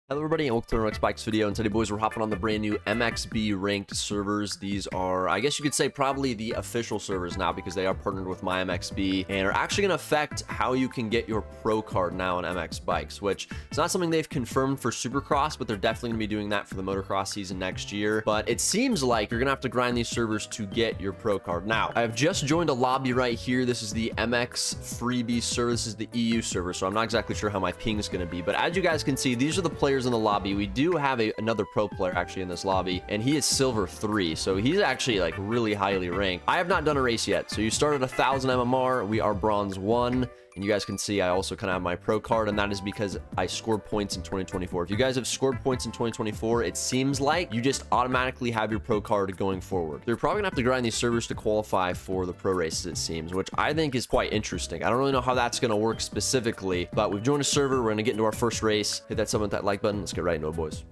Hello everybody and welcome to our next Bikes video, and today boys we're hopping on the brand new MXB ranked servers. These are, I guess you could say, probably the official servers now because they are partnered with MyMXB and are actually going to affect how you can get your pro card now on MX bikes, which is not something they've confirmed for Supercross, but they're definitely going to be doing that for the motocross season next year. But it seems like you're going to have to grind these servers to get your pro card. Now, I've just joined a lobby right here. This is the MX freebie server. This is the EU server, so I'm not exactly sure how my ping is going to be, but as you guys can see, these are the players in the lobby. We do have another pro player actually in this lobby, and he is silver 3, so he's actually like really highly ranked. I have not done a race yet, so you start at 1,000 MMR. We are bronze 1, and you guys can see I also kind of have my pro card, and that is because I scored points in 2024. If you guys have scored points in 2024, it seems like you just automatically have your pro card going forward. You're probably gonna have to grind these servers to qualify for the pro races, it seems, which I think is quite interesting. I don't really know how that's gonna work specifically, but we've joined a server. We're gonna get into our first race. Hit that sub with that like button. Let's get right into it, boys.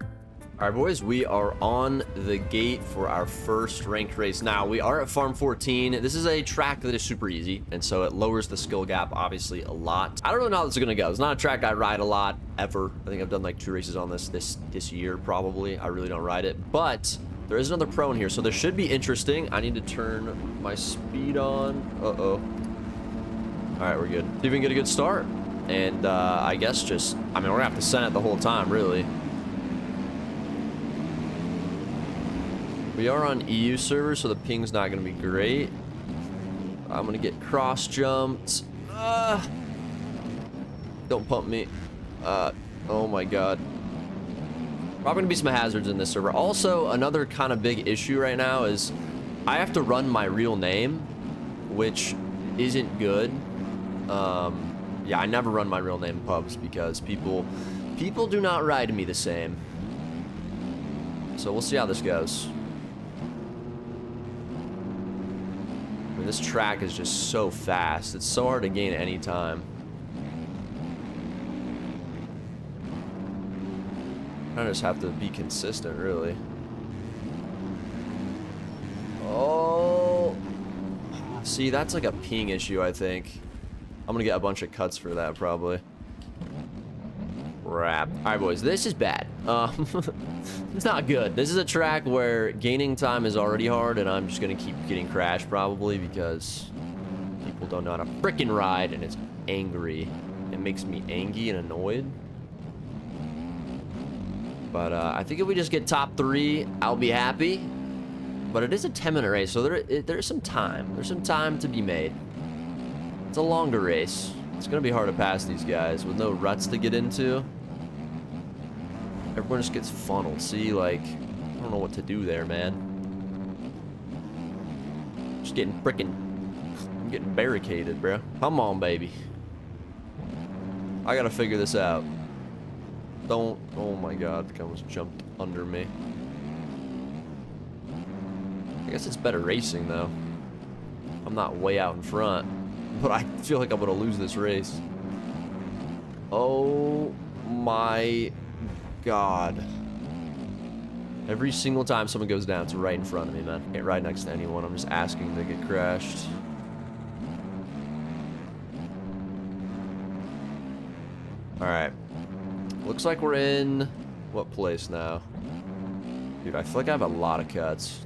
All right, boys, we are on the gate for our first ranked race. Now, we are at Farm 14. This is a track that is super easy, and so it lowers the skill gap, obviously, a lot. I don't really know how this is going to go. It's not a track I ride a lot, ever. I think I've done like 2 races on this year, probably. I really don't ride it, but there is another pro in here, so this should be interesting. I need to turn my speed on. Uh-oh. All right, we're good. See if we can get a good start. And I guess just, I mean, we're going to have to send it the whole time, really. We are on EU server, so the ping's not going to be great. I'm going to get cross-jumped. Don't pump me. Oh my god. Probably going to be some hazards in this server. Also, another kind of big issue right now is I have to run my real name, which isn't good. Yeah, I never run my real name in pubs because people do not ride me the same. So we'll see how this goes. I mean, this track is just so fast. It's so hard to gain at any time. I just have to be consistent, really. Oh, see, that's like a ping issue, I think. I'm gonna get a bunch of cuts for that, probably. Crap. All right, boys, this is bad. It's not good. This is a track where gaining time is already hard, and I'm just gonna keep getting crashed, probably, because people don't know how to frickin' ride, and it's angry. It makes me angry and annoyed. But I think if we just get top 3, I'll be happy. But it is a 10-minute race, so there's some time. There's some time to be made. It's a longer race. It's gonna be hard to pass these guys with no ruts to get into. Everyone just gets funneled. See, like, I don't know what to do there, man. Just getting frickin', I'm getting barricaded, bro. Come on, baby. I gotta figure this out. Don't, oh my god, the guy almost jumped under me. I guess it's better racing, though. I'm not way out in front. But I feel like I'm gonna lose this race. Oh my god. Every single time someone goes down, it's right in front of me, man. Can't ride next to anyone. I'm just asking to get crashed. Alright. Looks like we're in what place now? Dude, I feel like I have a lot of cuts.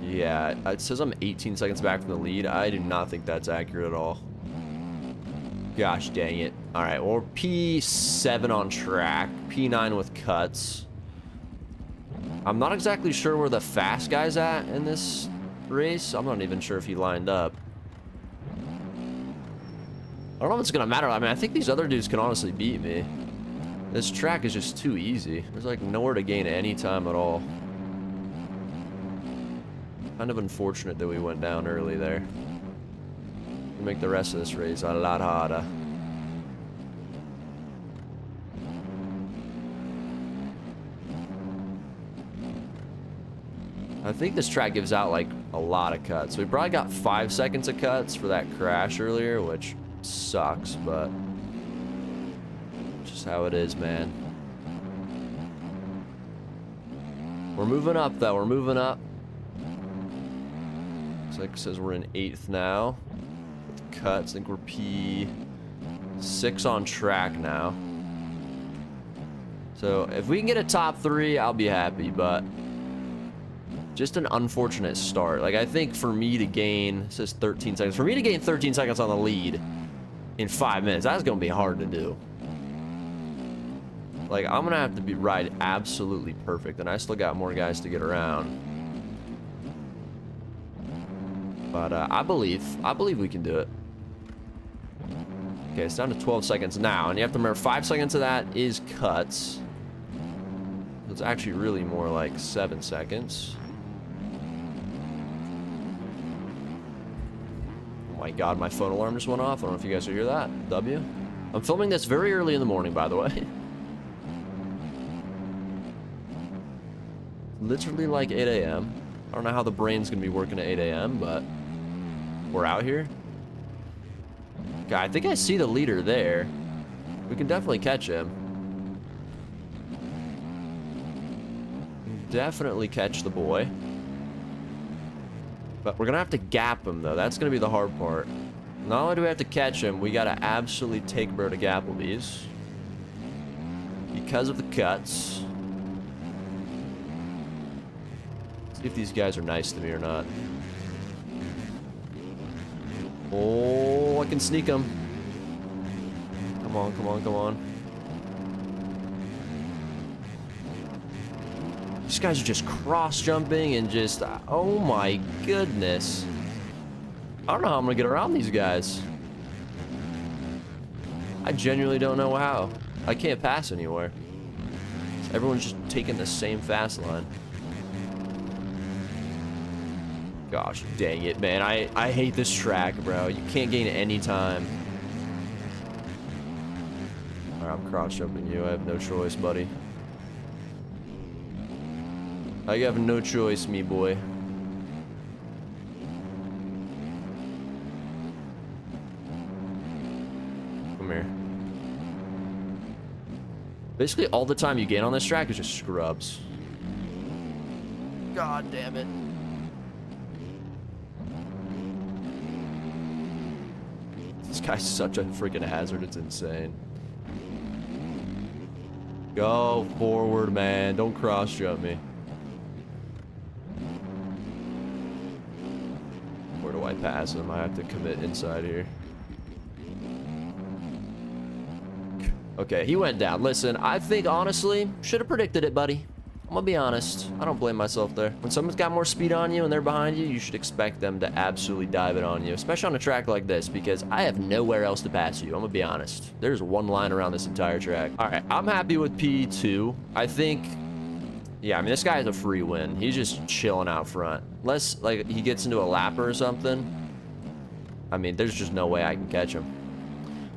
Yeah, it says I'm 18 seconds back from the lead. I do not think that's accurate at all. Gosh dang it. All right, well, we're P7 on track, P9 with cuts. I'm not exactly sure where the fast guy's at in this race. I'm not even sure if he lined up. I don't know if it's going to matter. I mean, I think these other dudes can honestly beat me. This track is just too easy. There's like nowhere to gain at any time at all. Kind of unfortunate that we went down early there. We'll make the rest of this race a lot harder. I think this track gives out like a lot of cuts. We probably got 5 seconds of cuts for that crash earlier, which sucks, but just how it is, man. We're moving up, though. We're moving up. Looks like it says we're in 8th now. With cuts, I think we're P6 on track now. So if we can get a top 3, I'll be happy, but just an unfortunate start. Like, I think for me to gain, it says 13 seconds. For me to gain 13 seconds on the lead in 5 minutes, that's going to be hard to do. Like, I'm going to have to be ride absolutely perfect, and I still got more guys to get around. But I believe we can do it. Okay, it's down to 12 seconds now, and you have to remember 5 seconds of that is cuts. It's actually really more like 7 seconds. Oh my god, my phone alarm just went off. I don't know if you guys will hear that. W. I'm filming this very early in the morning, by the way. Literally like 8 a.m. I don't know how the brain's gonna be working at 8 a.m., but we're out here. Okay, I think I see the leader there. We can definitely catch him. Definitely catch the boy. But we're gonna have to gap him, though. That's gonna be the hard part. Not only do we have to catch him, we gotta absolutely take bro to Gapplebee's. Because of the cuts. See if these guys are nice to me or not. Oh, I can sneak him. Come on, come on, come on. These guys are just cross-jumping and just... Oh my goodness. I don't know how I'm gonna get around these guys. I genuinely don't know how. I can't pass anywhere. Everyone's just taking the same fast line. Gosh, dang it, man. I hate this track, bro. You can't gain any time. Alright, I'm cross-jumping you. I have no choice, buddy. I have no choice, me boy. Come here. Basically, all the time you gain on this track is just scrubs. God damn it. This guy's such a freaking hazard, it's insane. Go forward, man. Don't cross-jump me. Where do I pass him? I have to commit inside here. Okay, he went down. Listen, I think, honestly, should have predicted it, buddy. I'm gonna be honest. I don't blame myself there. When someone's got more speed on you and they're behind you, you should expect them to absolutely dive it on you, especially on a track like this, because I have nowhere else to pass you. I'm gonna be honest. There's one line around this entire track. All right, I'm happy with P2. I think, yeah, I mean, this guy is a free win. He's just chilling out front. Unless, like, he gets into a lapper or something. I mean, there's just no way I can catch him.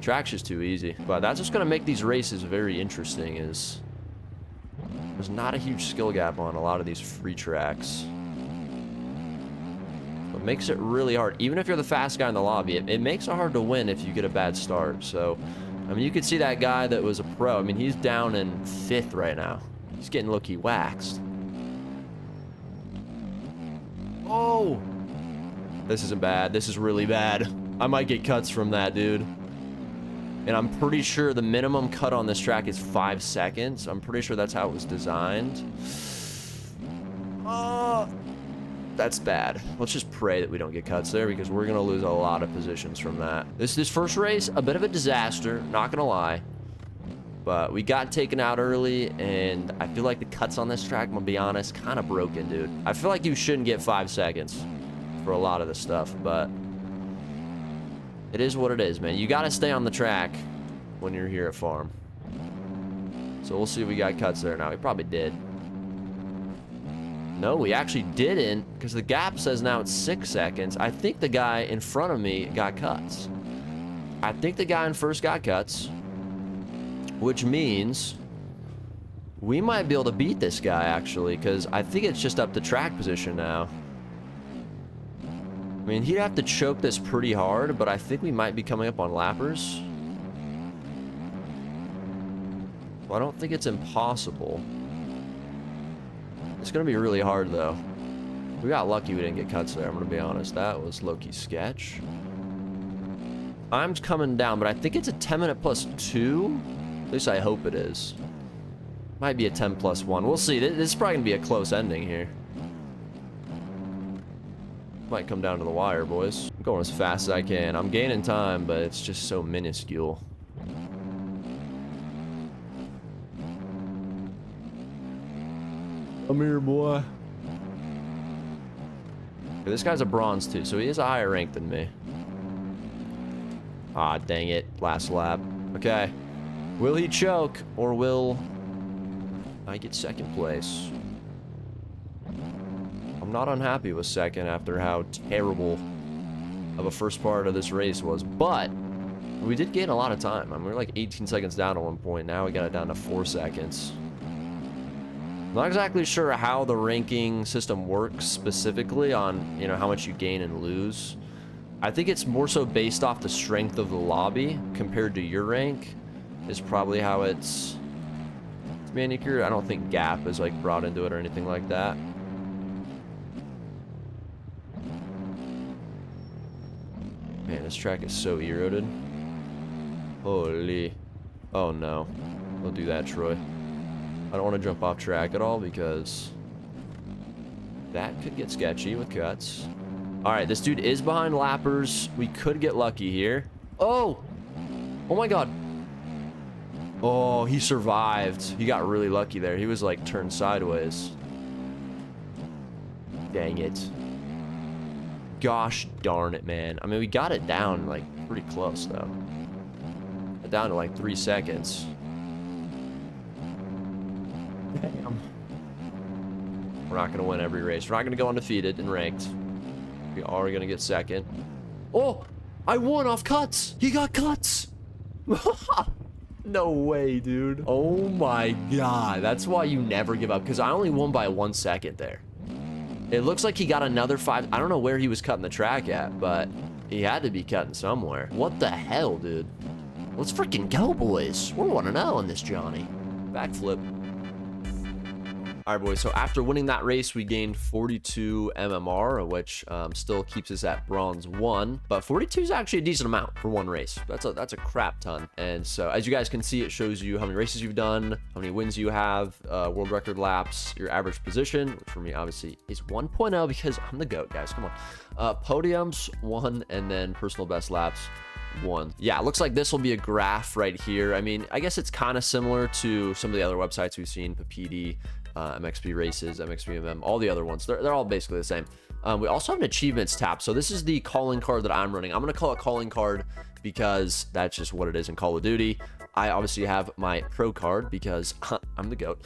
Track's just too easy. But that's just gonna make these races very interesting, is... There's not a huge skill gap on a lot of these free tracks. What makes it really hard, even if you're the fast guy in the lobby, it makes it hard to win if you get a bad start. So, I mean, you could see that guy that was a pro. I mean, he's down in 5th right now. He's getting low-key waxed. Oh! This isn't bad. This is really bad. I might get cuts from that, dude. And I'm pretty sure the minimum cut on this track is 5 seconds. I'm pretty sure that's how it was designed. That's bad. Let's just pray that we don't get cuts there, because we're going to lose a lot of positions from that. This first race, a bit of a disaster, not going to lie. But we got taken out early, and I feel like the cuts on this track, I'm going to be honest, kind of broken, dude. I feel like you shouldn't get 5 seconds for a lot of this stuff, but... It is what it is, man. You gotta stay on the track when you're here at farm. So we'll see if we got cuts there now. We probably did. No, we actually didn't, because the gap says now it's 6 seconds. I think the guy in front of me got cuts. I think the guy in first got cuts, which means we might be able to beat this guy, actually, because I think it's just up to track position now. I mean, he'd have to choke this pretty hard, but I think we might be coming up on lappers. Well, I don't think it's impossible. It's going to be really hard, though. We got lucky we didn't get cuts there, I'm going to be honest. That was low-key sketch. Time's coming down, but I think it's a 10-minute plus 2. At least I hope it is. Might be a 10+1. We'll see. This is probably gonna be a close ending here. Might come down to the wire, boys. I'm going as fast as I can. I'm gaining time, but it's just so minuscule. Come here, boy. Okay, this guy's a bronze too, so he is a higher rank than me. Ah, dang it. Last lap. Okay. Will he choke, or will I get second place? I'm not unhappy with second after how terrible of a first part of this race was, but we did gain a lot of time. I mean, we were like 18 seconds down at one point. Now we got it down to 4 seconds. Not exactly sure how the ranking system works specifically on, you know, how much you gain and lose. I think it's more so based off the strength of the lobby compared to your rank is probably how it's manicured. I don't think gap is like brought into it or anything like that. Man, this track is so eroded. Holy. Oh no. Don't do that, Troy. I don't want to jump off track at all because that could get sketchy with cuts. Alright, this dude is behind lappers. We could get lucky here. Oh! Oh my god. Oh, he survived. He got really lucky there. He was like turned sideways. Dang it. Gosh darn it, man. I mean, we got it down like pretty close though. Down to like 3 seconds. Damn. We're not going to win every race. We're not going to go undefeated and ranked. We are going to get second. Oh, I won off cuts. He got cuts. No way, dude. Oh my god. That's why you never give up, because I only won by 1 second there. It looks like he got another 5. I don't know where he was cutting the track at, but he had to be cutting somewhere. What the hell, dude? Let's freaking go, boys. We're 1-0 on this, Johnny. Backflip. All right, boys, so after winning that race, we gained 42 MMR, which still keeps us at bronze 1, but 42 is actually a decent amount for one race. That's a crap ton. And so as you guys can see, it shows you how many races you've done, how many wins you have, world record laps, your average position, which for me obviously is 1.0 because I'm the GOAT, guys. Come on. Podiums 1, and then personal best laps 1. Yeah, it looks like this will be a graph right here. I mean, I guess it's kind of similar to some of the other websites we've seen, Papidi, MXP Races, MXPMM, all the other ones. They're all basically the same. We also have an achievements tab. So this is the calling card that I'm running. I'm going to call it calling card because that's just what it is in Call of Duty. I obviously have my pro card because I'm the GOAT.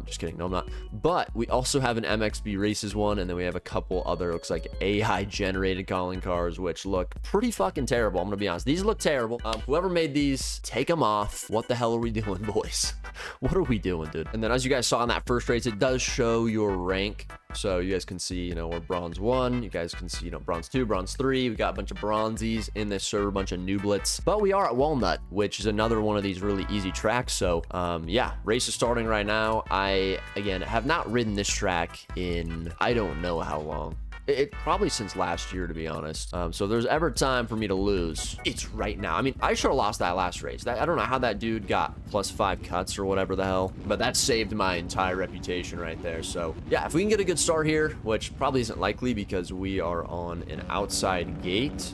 Just kidding. No, I'm not. But we also have an MXB Races one, and then we have a couple other, looks like AI generated calling cards, which look pretty fucking terrible. I'm going to be honest. These look terrible. Whoever made these, take them off. What the hell are we doing, boys? What are we doing, dude? And then as you guys saw in that first race, it does show your rank. So you guys can see, you know, we're bronze 1. You guys can see, you know, bronze 2, bronze 3. We got a bunch of bronzies in this server, a bunch of nooblets. But we are at Walnut, which is another one of these really easy tracks. So yeah, race is starting right now. I, again, have not ridden this track in, I don't know how long. It probably since last year, to be honest. So if there's ever time for me to lose, it's right now. I mean, I should have lost that last race. I don't know how that dude got +5 cuts or whatever the hell, but that saved my entire reputation right there. So yeah, if we can get a good start here, which probably isn't likely because we are on an outside gate,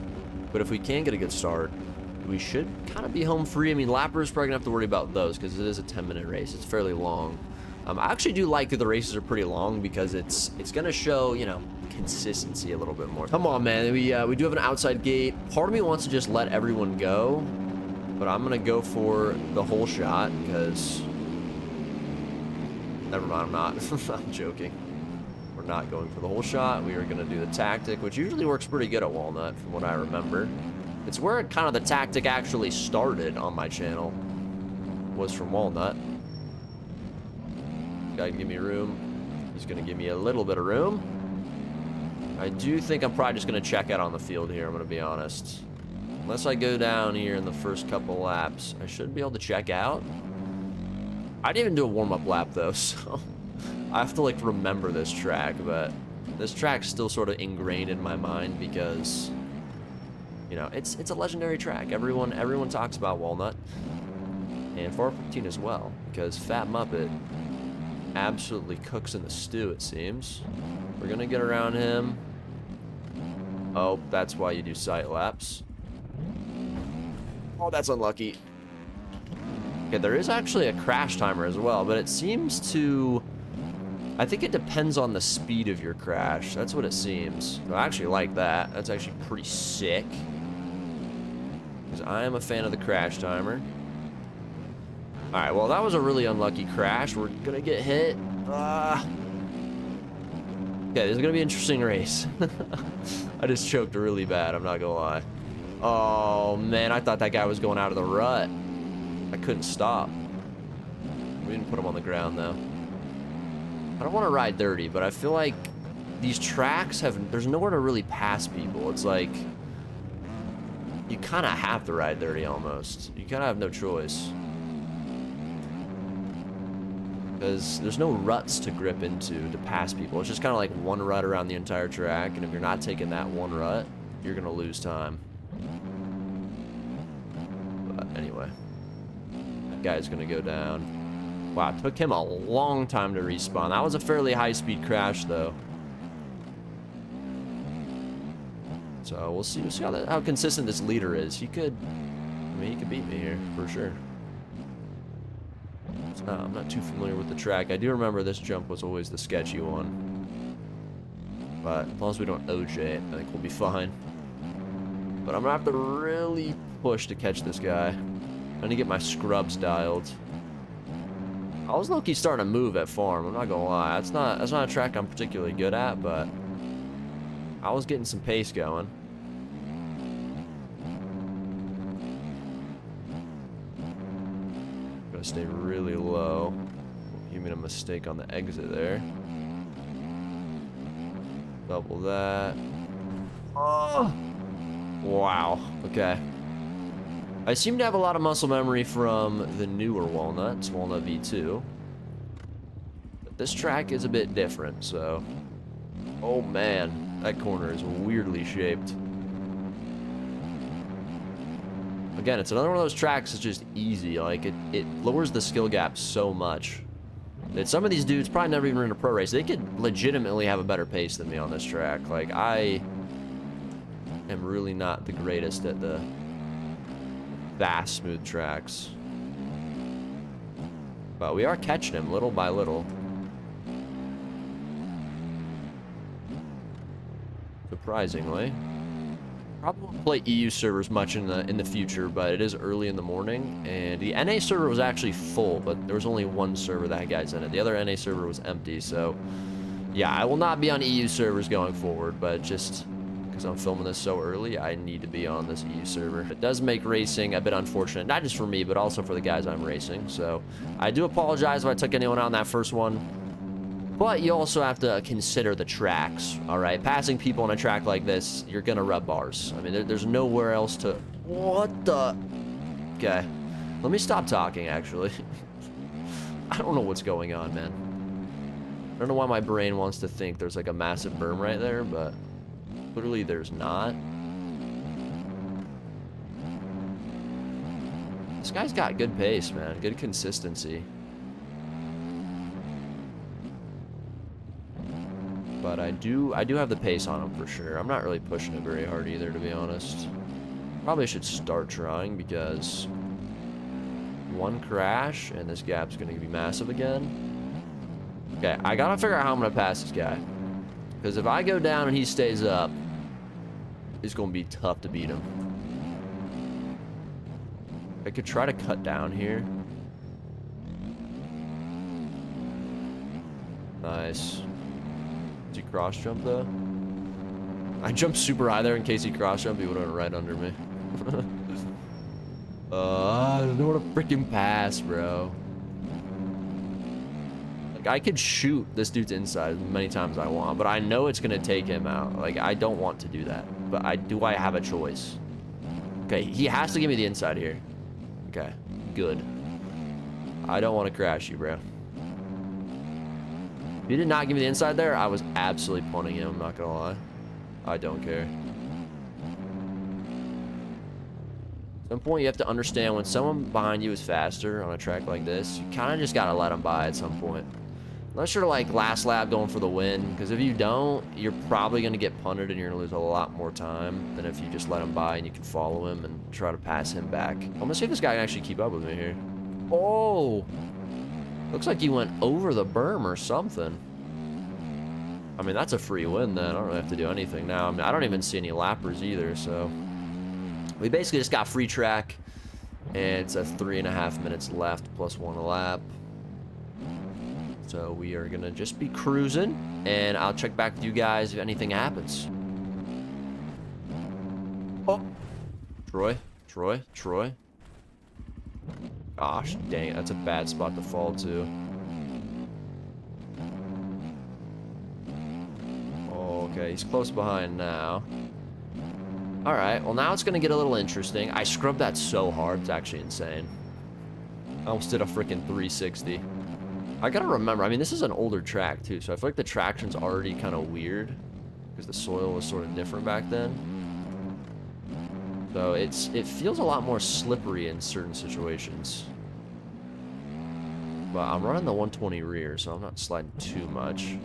but if we can get a good start, we should kind of be home free. I mean, lappers probably gonna have to worry about those because it is a 10-minute race. It's fairly long. I actually do like that the races are pretty long because it's gonna show, you know, consistency a little bit more. Come on, man. We do have an outside gate. Part of me wants to just let everyone go, but I'm gonna go for the whole shot because never mind, I'm not. I'm joking. We're not going for the whole shot. We are gonna do the tactic, which usually works pretty good at Walnut from what I remember. It's where kind of the tactic actually started on my channel, was from Walnut. Guy can give me room. He's gonna give me a little bit of room. I do think I'm probably just gonna check out on the field here, I'm gonna be honest. Unless I go down here in the first couple laps, I should be able to check out. I didn't even do a warm-up lap though, so I have to like remember this track, but this track's still sort of ingrained in my mind because, you know, it's a legendary track. Everyone talks about Walnut. And 415 as well, because Fat Muppet absolutely cooks in the stew, it seems. We're gonna get around him. Oh, that's why you do sight laps. Oh, that's unlucky. Okay, there is actually a crash timer as well, but it seems to... I think it depends on the speed of your crash. That's what it seems. I actually like that. That's actually pretty sick. Because I am a fan of the crash timer. Alright, well, that was a really unlucky crash. We're gonna get hit. Okay, this is gonna be an interesting race. I just choked really bad, I'm not gonna lie. Oh, man, I thought that guy was going out of the rut. I couldn't stop. We didn't put him on the ground, though. I don't want to ride dirty, but I feel like these tracks have... There's nowhere to really pass people. It's like... You kind of have to ride dirty, almost. You kind of have no choice. Because there's no ruts to grip into to pass people. It's just kind of like one rut around the entire track, and if you're not taking that one rut, you're going to lose time. But anyway. That guy's going to go down. Wow, it took him a long time to respawn. That was a fairly high-speed crash, though. So we'll see how consistent this leader is. He could... I mean, he could beat me here, for sure. I'm not too familiar with the track. I do remember this jump was always the sketchy one. But as long as we don't OJ it, I think we'll be fine. But I'm gonna have to really push to catch this guy. I need to get my scrubs dialed. I was low-key starting to move at farm, I'm not gonna lie. That's not a track I'm particularly good at, but I was getting some pace going. Gonna stay really low. You made a mistake on the exit there. Double that. Oh! Wow, okay. I seem to have a lot of muscle memory from the newer Walnuts, Walnut V2. But this track is a bit different, so... Oh man, that corner is weirdly shaped. Again, it's another one of those tracks that's just easy. Like, it lowers the skill gap so much that some of these dudes probably never even ran a pro race. They could legitimately have a better pace than me on this track. Like, I am really not the greatest at the fast, smooth tracks. But we are catching him little by little. Surprisingly. Probably won't play EU servers much in the future, but it is early in the morning, and the NA server was actually full, but there was only one server that had guys in it. The other NA server was empty, so yeah, I will not be on EU servers going forward, but just because I'm filming this so early, I need to be on this EU server. It does make racing a bit unfortunate, not just for me, but also for the guys I'm racing, so I do apologize if I took anyone out on that first one. But you also have to consider the tracks, all right? Passing people on a track like this, you're gonna rub bars. I mean, there's nowhere else to... What the... Okay. Let me stop talking, actually. I don't know what's going on, man. I don't know why my brain wants to think there's like a massive berm right there, but clearly there's not. This guy's got good pace, man. Good consistency. But I do have the pace on him for sure. I'm not really pushing it very hard either, to be honest. Probably should start trying because one crash and this gap's gonna be massive again. Okay, I gotta figure out how I'm gonna pass this guy. Because if I go down and he stays up, it's gonna be tough to beat him. I could try to cut down here. Nice. Did he cross jump though? I jumped super high there in case he cross jumped. He would have went right under me. There's nowhere to freaking pass, bro. Like, I could shoot this dude's inside as many times as I want, but I know it's gonna take him out. Like, I don't want to do that, but do I have a choice? Okay, he has to give me the inside here. Okay, good. I don't want to crash you, bro. If he did not give me the inside there, I was absolutely punting him, I'm not gonna lie. I don't care. some point you have to understand when someone behind you is faster on a track like this, you kind of just got to let them by at some point. Unless you're like last lap going for the win, because if you don't, you're probably going to get punted and you're going to lose a lot more time than if you just let him by and you can follow him and try to pass him back. I'm going to see if this guy can actually keep up with me here. Oh! Looks like he went over the berm or something. I mean, that's a free win then. I don't really have to do anything now. I mean, I don't even see any lappers either, so... We basically just got free track, and it's 3.5 minutes left plus 1 lap. So we are gonna just be cruising, and I'll check back with you guys if anything happens. Oh, Troy. Gosh, dang it, that's a bad spot to fall to. Okay, he's close behind now. All right, well now it's gonna get a little interesting. I scrubbed that so hard, it's actually insane. I almost did a freaking 360. I gotta remember, I mean, this is an older track too, so I feel like the traction's already kind of weird because the soil was sort of different back then. So it feels a lot more slippery in certain situations. But I'm running the 120 rear, so I'm not sliding too much.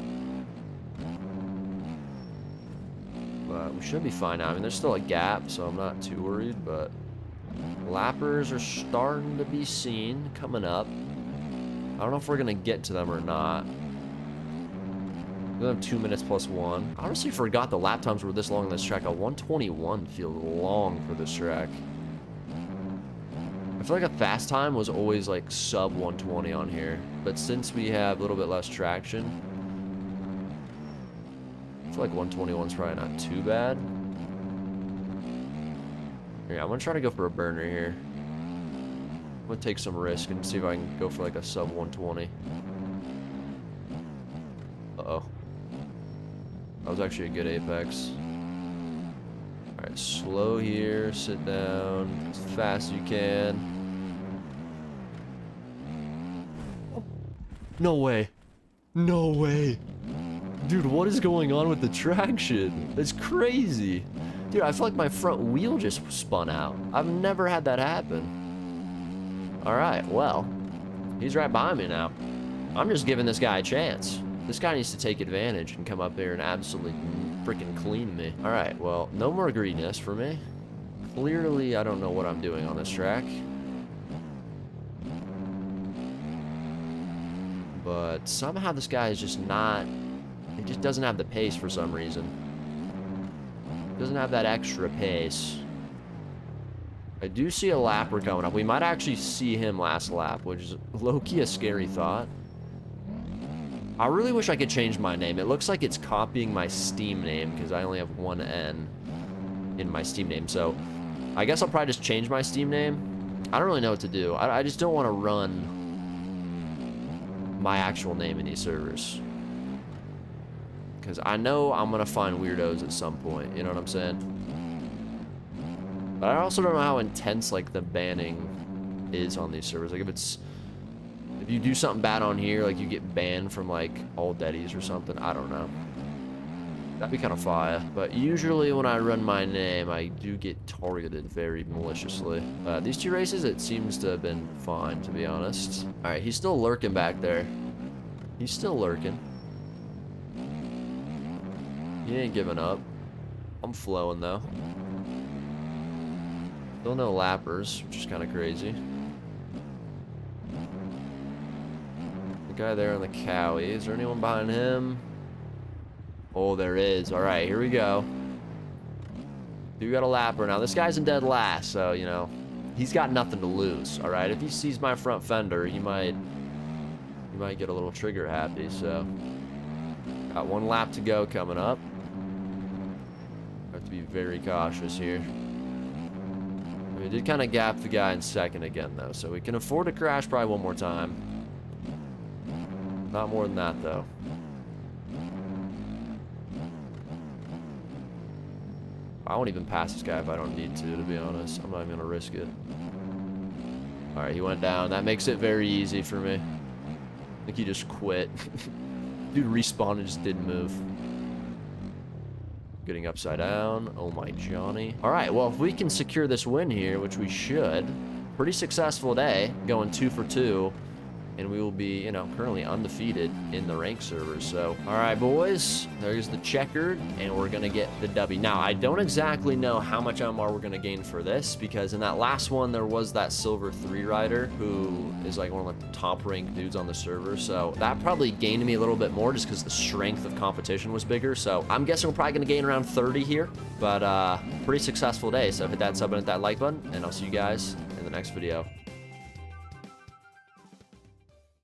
But we should be fine now. I mean, there's still a gap, so I'm not too worried, but lappers are starting to be seen coming up. I don't know if we're gonna get to them or not. We have 2 minutes plus 1. I honestly forgot the lap times were this long on this track. A 121 feels long for this track. I feel like a fast time was always like sub 120 on here, but since we have a little bit less traction, I feel like 121 is probably not too bad. Yeah, I'm gonna try to go for a burner here. I'm gonna take some risk and see if I can go for like a sub 120. Uh-oh. That was actually a good apex. Alright, slow here, sit down, as fast as you can. Oh. No way. No way. Dude, what is going on with the traction? That's crazy. Dude, I feel like my front wheel just spun out. I've never had that happen. Alright, well, he's right behind me now. I'm just giving this guy a chance. This guy needs to take advantage and come up there and absolutely freaking clean me. Alright, well, no more greediness for me. Clearly, I don't know what I'm doing on this track. But somehow this guy is just not... He just doesn't have the pace for some reason. Doesn't have that extra pace. I do see a lapper coming up. We might actually see him last lap, which is low-key a scary thought. I really wish I could change my name. It looks like it's copying my Steam name because I only have one N in my Steam name. So I guess I'll probably just change my Steam name. I don't really know what to do. I just don't want to run my actual name in these servers. Because I know I'm going to find weirdos at some point. You know what I'm saying? But I also don't know how intense, like, the banning is on these servers. Like, if you do something bad on here, like, you get banned from, like, all deadies or something. I don't know. That'd be kind of fire. But usually when I run my name, I do get targeted very maliciously. These two races, it seems to have been fine, to be honest. All right, he's still lurking back there. He's still lurking. He ain't giving up. I'm flowing, though. Still no lappers, which is kind of crazy. The guy there on the Cowie. Is there anyone behind him? Oh, there is. All right, here we go. Do got a lapper. Now, this guy's in dead last, so, you know, he's got nothing to lose, all right? If he sees my front fender, he might get a little trigger happy, so. Got 1 lap to go coming up. Have to be very cautious here. We did kind of gap the guy in second again, though, so we can afford to crash probably one more time. Not more than that, though. I won't even pass this guy if I don't need to be honest. I'm not even going to risk it. Alright, he went down. That makes it very easy for me. I think he just quit. Dude respawned and just didn't move. Getting upside down. Oh my Johnny. All right, well, if we can secure this win here, which we should, pretty successful day, going 2 for 2. And we will be, you know, currently undefeated in the ranked servers. So, all right, boys, there's the checkered, and we're going to get the W. Now, I don't exactly know how much MR we're going to gain for this, because in that last one, there was that silver 3 rider who is like one of the top ranked dudes on the server. So that probably gained me a little bit more just because the strength of competition was bigger. So I'm guessing we're probably going to gain around 30 here, but pretty successful day. So hit that sub and hit that like button, and I'll see you guys in the next video.